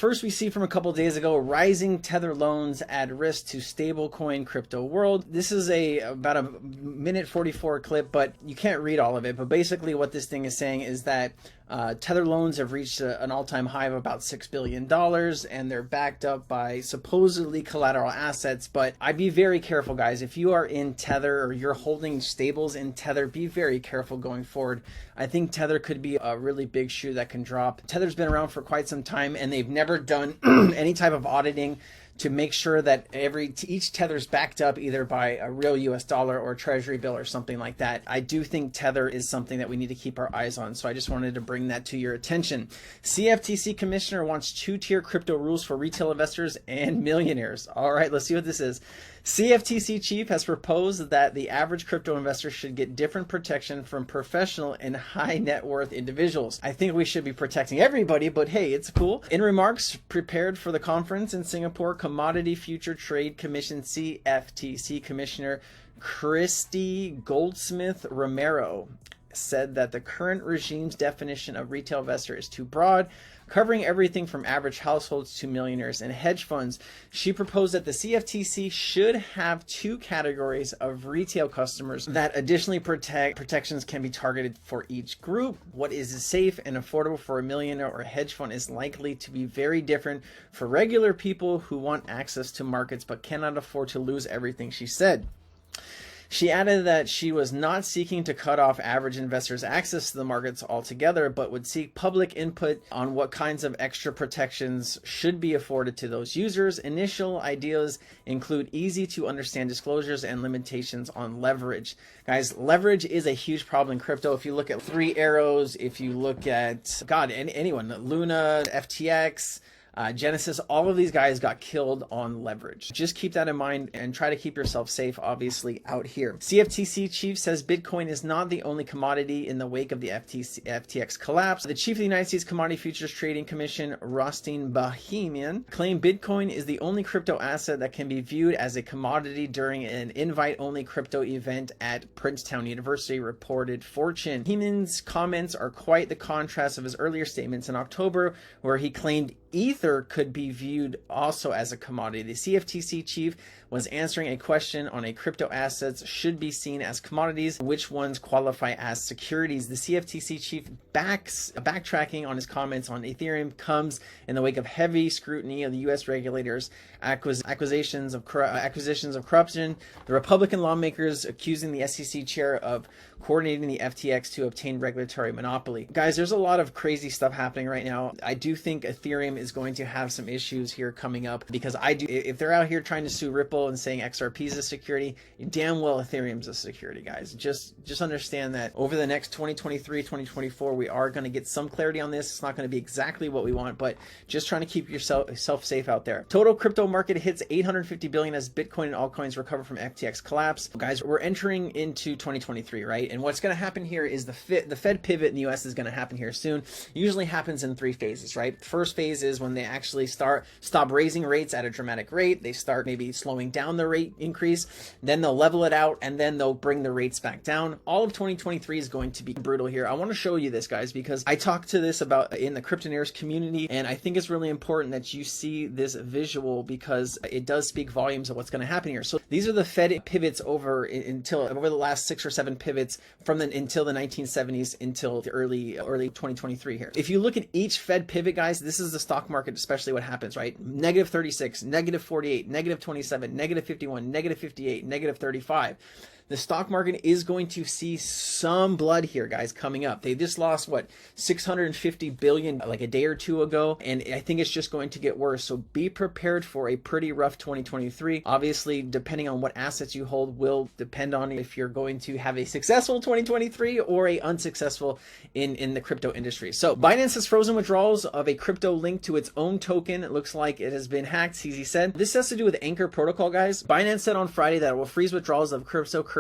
First, we see from a couple days ago, rising Tether loans add risk to stablecoin crypto world. This is about a minute 44 clip, but you can't read all of it. But basically what this thing is saying is that Tether loans have reached an all-time high of about $6 billion, and they're backed up by supposedly collateral assets. But I'd be very careful, guys. If you are in Tether or you're holding stables in Tether, be very careful going forward. I think Tether could be a really big shoe that can drop. Tether's been around for quite some time, and they've never done any type of auditing to make sure that each Tether's backed up either by a real US dollar or a treasury bill or something like that. I do think Tether is something that we need to keep our eyes on. So I just wanted to bring that to your attention. CFTC commissioner wants two-tier crypto rules for retail investors and millionaires. All right, let's see what this is. CFTC chief has proposed that the average crypto investor should get different protection from professional and high net worth individuals. I think we should be protecting everybody, but hey, it's cool. In remarks prepared for the conference in Singapore, Commodity Future Trade Commission CFTC Commissioner Christy Goldsmith Romero said that the current regime's definition of retail investor is too broad, covering everything from average households to millionaires and hedge funds. She proposed that the CFTC should have two categories of retail customers that additionally protections can be targeted for each group. What is safe and affordable for a millionaire or a hedge fund is likely to be very different for regular people who want access to markets but cannot afford to lose everything, she said. She added that she was not seeking to cut off average investors' access to the markets altogether, but would seek public input on what kinds of extra protections should be afforded to those users. Initial ideas include easy to understand disclosures and limitations on leverage. Guys, leverage is a huge problem in crypto. If you look at Three Arrows, if you look at, anyone, Luna, FTX, Genesis, all of these guys got killed on leverage. Just keep that in mind and try to keep yourself safe, obviously, out here. CFTC chief says Bitcoin is not the only commodity in the wake of the FTX collapse. The chief of the United States Commodity Futures Trading Commission, Rostin Bahimian, claimed Bitcoin is the only crypto asset that can be viewed as a commodity during an invite-only crypto event at Princetown University, reported Fortune. Bahimian's comments are quite the contrast of his earlier statements in October, where he claimed Ether could be viewed also as a commodity. The CFTC chief was answering a question on a crypto assets should be seen as commodities, which ones qualify as securities. The CFTC chief backtracking on his comments on Ethereum comes in the wake of heavy scrutiny of the U.S. regulators, accusations of corruption, the Republican lawmakers accusing the SEC chair of coordinating the FTX to obtain regulatory monopoly. Guys, there's a lot of crazy stuff happening right now. I do think Ethereum is going to have some issues here coming up, because if they're out here trying to sue Ripple and saying XRP is a security, damn well Ethereum's a security, guys. Just understand that over the next 2023, 2024, we are going to get some clarity on this. It's not going to be exactly what we want, but just trying to keep yourself safe out there. Total crypto market hits $850 billion as Bitcoin and altcoins recover from FTX collapse. Guys, we're entering into 2023, right? And what's going to happen here is the Fed pivot in the US is going to happen here soon. It usually happens in three phases, right? The first phase is when they actually stop raising rates at a dramatic rate. They start maybe slowing down the rate increase, then they'll level it out, and then they'll bring the rates back down. All of 2023 is going to be brutal here. I want to show you this, guys, because I talked to this about in the Cryptonaires community, and I think it's really important that you see this visual because it does speak volumes of what's going to happen here. So these are the Fed pivots over the last 6 or 7 pivots until the 1970s until the early 2023 here. If you look at each Fed pivot, guys, this is the stock market, especially what happens, right? Negative 36, negative 48, negative 27, negative 51, negative 58, negative 35. The stock market is going to see some blood here, guys, coming up. They just lost, what, 650 billion like a day or two ago, and I think it's just going to get worse. So be prepared for a pretty rough 2023. Obviously, depending on what assets you hold will depend on if you're going to have a successful 2023 or a unsuccessful in the crypto industry. So Binance has frozen withdrawals of a crypto linked to its own token. It looks like it has been hacked, CZ said. This has to do with Anchor protocol, guys. Binance said on Friday that it will freeze withdrawals of cryptocurrency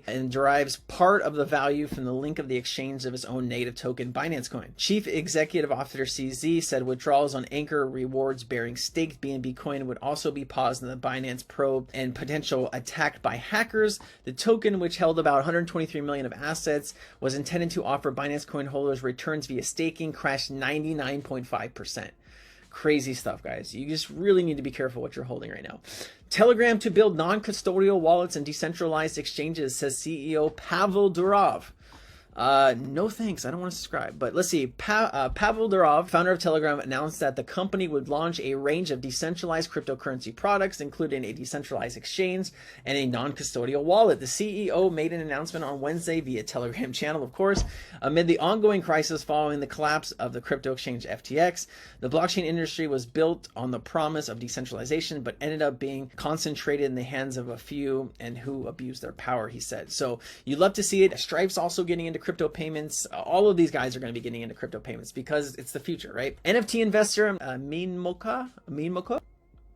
and derives part of the value from the link of the exchange of its own native token, Binance Coin. Chief Executive Officer CZ said withdrawals on Anchor rewards bearing staked BNB coin would also be paused in the Binance probe and potential attack by hackers. The token, which held about 123 million of assets, was intended to offer Binance Coin holders returns via staking, crashed 99.5%. Crazy stuff, guys. You just really need to be careful what you're holding right now. Telegram to build non-custodial wallets and decentralized exchanges, says CEO Pavel Durov. No thanks, I don't want to subscribe. But let's see. Pavel Durov, founder of Telegram, announced that the company would launch a range of decentralized cryptocurrency products, including a decentralized exchange and a non-custodial wallet. The CEO made an announcement on Wednesday via Telegram channel, of course, amid the ongoing crisis following the collapse of the crypto exchange FTX. The blockchain industry was built on the promise of decentralization, but ended up being concentrated in the hands of a few and who abused their power, he said. So you love to see it. Stripe's also getting into crypto payments. All of these guys are going to be getting into crypto payments because it's the future, right? NFT investor Amin Moka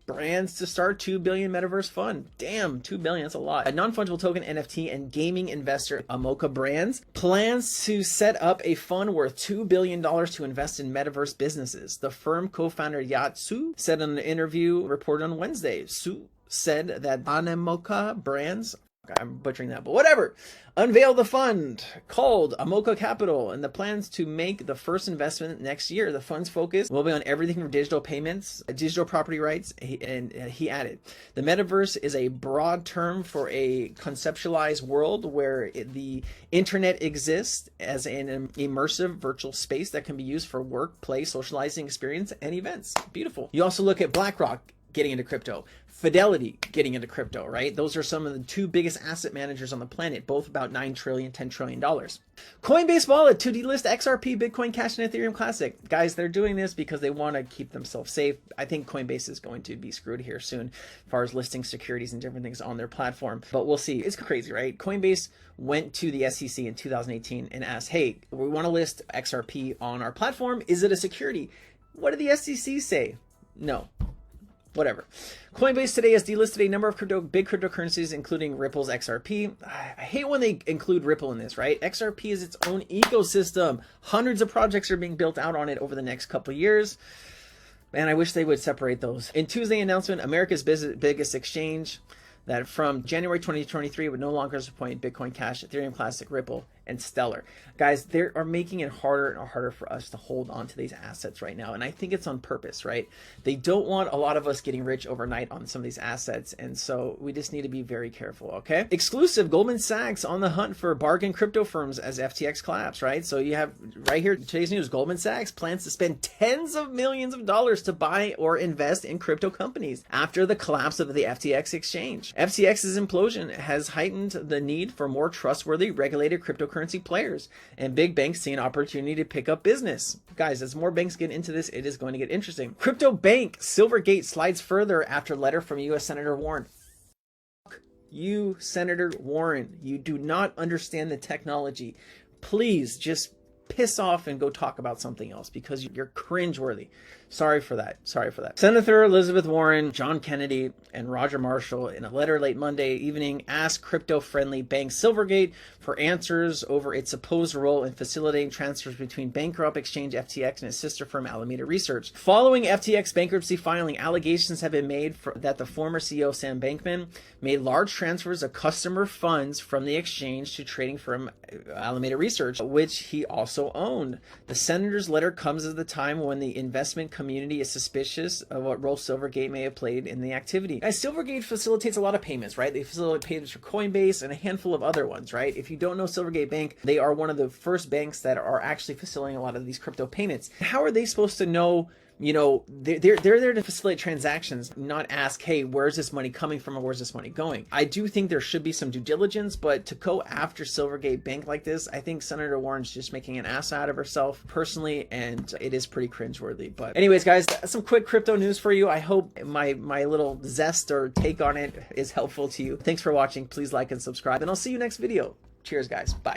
brands to start $2 billion metaverse fund. Damn, $2 billion, that's a lot. A non-fungible token NFT and gaming investor Amoka Brands plans to set up a fund worth $2 billion to invest in metaverse businesses. The firm co-founder Yat Su said in an interview reported on Wednesday. Su said that Amoka Brands, I'm butchering that, but whatever, unveiled the fund called Amoka Capital and the plans to make the first investment next year. The fund's focus will be on everything from digital payments, digital property rights, and he added, the metaverse is a broad term for a conceptualized world where the internet exists as an immersive virtual space that can be used for work, play, socializing experience, and events. Beautiful. You also look at BlackRock getting into crypto, Fidelity getting into crypto, right? Those are some of the two biggest asset managers on the planet, both about $9 trillion, $10 trillion. Coinbase wallet to delist XRP, Bitcoin Cash, and Ethereum Classic. Guys, they're doing this because they want to keep themselves safe. I think Coinbase is going to be screwed here soon as far as listing securities and different things on their platform, but we'll see. It's crazy, right? Coinbase went to the SEC in 2018 and asked, hey, we want to list XRP on our platform. Is it a security? What did the SEC say? No. Whatever. Coinbase today has delisted a number of big cryptocurrencies, including Ripple's XRP. I hate when they include Ripple in this, right? XRP is its own ecosystem. Hundreds of projects are being built out on it over the next couple of years. Man, I wish they would separate those. In Tuesday announcement, America's biggest exchange, that from January 2023 would no longer support Bitcoin Cash, Ethereum Classic, Ripple, and Stellar. Guys, they are making it harder and harder for us to hold on to these assets right now. And I think it's on purpose, right? They don't want a lot of us getting rich overnight on some of these assets. And so we just need to be very careful, okay? Exclusive, Goldman Sachs on the hunt for bargain crypto firms as FTX collapse, right? So you have right here, today's news, Goldman Sachs plans to spend tens of millions of dollars to buy or invest in crypto companies after the collapse of the FTX exchange. FTX's implosion has heightened the need for more trustworthy, regulated cryptocurrency players, and big banks see an opportunity to pick up business. Guys, as more banks get into this, it is going to get interesting. Crypto bank Silvergate slides further after letter from U.S. Senator Warren. Fuck you, Senator Warren. You do not understand the technology. Please just piss off and go talk about something else because you're cringeworthy. Sorry for that. Sorry for that. Senator Elizabeth Warren, John Kennedy, and Roger Marshall in a letter late Monday evening asked crypto-friendly bank Silvergate for answers over its supposed role in facilitating transfers between bankrupt exchange FTX and its sister firm Alameda Research. Following FTX bankruptcy filing, allegations have been made that the former CEO Sam Bankman made large transfers of customer funds from the exchange to trading firm Alameda Research, which he also owned. The senator's letter comes at the time when the investment community is suspicious of what role Silvergate may have played in the activity. Guys, Silvergate facilitates a lot of payments, right? They facilitate payments for Coinbase and a handful of other ones, right? If you don't know Silvergate Bank, they are one of the first banks that are actually facilitating a lot of these crypto payments. How are they supposed to know? You know, they're there to facilitate transactions, not ask, hey, where's this money coming from or where's this money going? I do think there should be some due diligence, but to go after Silvergate Bank like this, I think Senator Warren's just making an ass out of herself personally, and it is pretty cringeworthy. But anyways, guys, that's some quick crypto news for you. I hope my little zest or take on it is helpful to you. Thanks for watching. Please like and subscribe, and I'll see you next video. Cheers, guys. Bye.